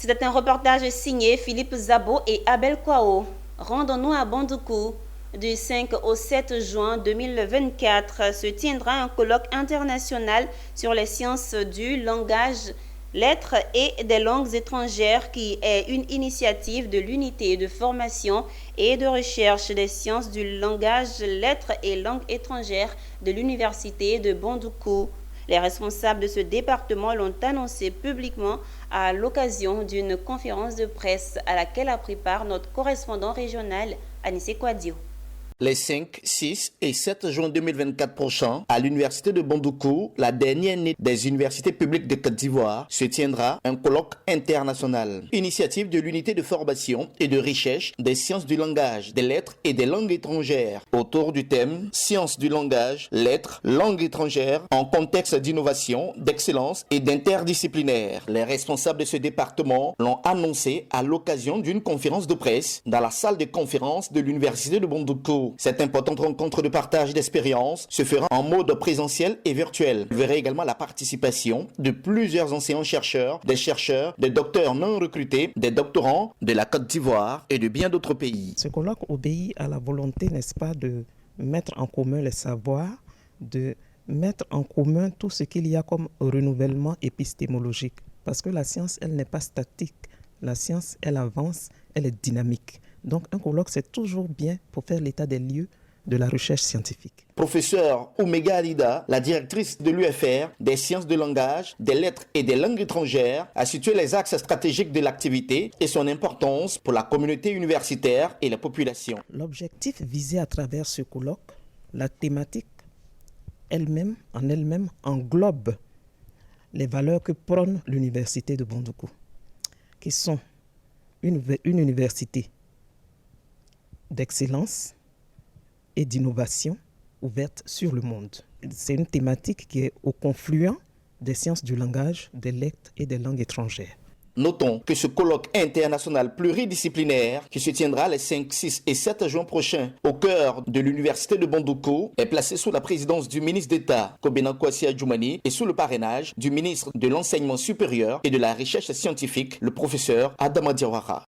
C'était un reportage signé Philippe Zabo et Abel Kwao. Rendons-nous à Bandoukou. Du 5 au 7 juin 2024 se tiendra un colloque international sur les sciences du langage, lettres et des langues étrangères qui est une initiative de l'unité de formation et de recherche des sciences du langage, lettres et langues étrangères de l'université de Bandoukou. Les responsables de ce département l'ont annoncé publiquement à l'occasion d'une conférence de presse à laquelle a pris part notre correspondant régional, Anissé Kouadio. Les 5, 6 et 7 juin 2024 prochains, à l'université de Bandoukou, la dernière née des universités publiques de Côte d'Ivoire, se tiendra un colloque international. Initiative de l'unité de formation et de recherche des sciences du langage, des lettres et des langues étrangères, autour du thème sciences du langage, lettres, langues étrangères, en contexte d'innovation, d'excellence et d'interdisciplinaire. Les responsables de ce département l'ont annoncé à l'occasion d'une conférence de presse dans la salle de conférence de l'université de Bandoukou. Cette importante rencontre de partage d'expériences se fera en mode présentiel et virtuel. Vous verrez également la participation de plusieurs enseignants-chercheurs, des docteurs non recrutés, des doctorants de la Côte d'Ivoire et de bien d'autres pays. Ce colloque obéit à la volonté, n'est-ce pas, de mettre en commun les savoirs, de mettre en commun tout ce qu'il y a comme renouvellement épistémologique. Parce que la science, elle n'est pas statique. La science, elle avance, elle est dynamique. Donc un colloque, c'est toujours bien pour faire l'état des lieux de la recherche scientifique. Professeur Omega Alida, la directrice de l'UFR des sciences de langage, des lettres et des langues étrangères, a situé les axes stratégiques de l'activité et son importance pour la communauté universitaire et la population. L'objectif visé à travers ce colloque, la thématique elle-même englobe les valeurs que prône l'université de Bandoukou, qui sont une université d'excellence et d'innovation ouverte sur le monde. C'est une thématique qui est au confluent des sciences du langage, des lettres et des langues étrangères. Notons que ce colloque international pluridisciplinaire qui se tiendra les 5, 6 et 7 juin prochains au cœur de l'université de Bandoukou est placé sous la présidence du ministre d'État Kobena Kwasi Adjoumani et sous le parrainage du ministre de l'Enseignement supérieur et de la Recherche scientifique, le professeur Adama Diawara.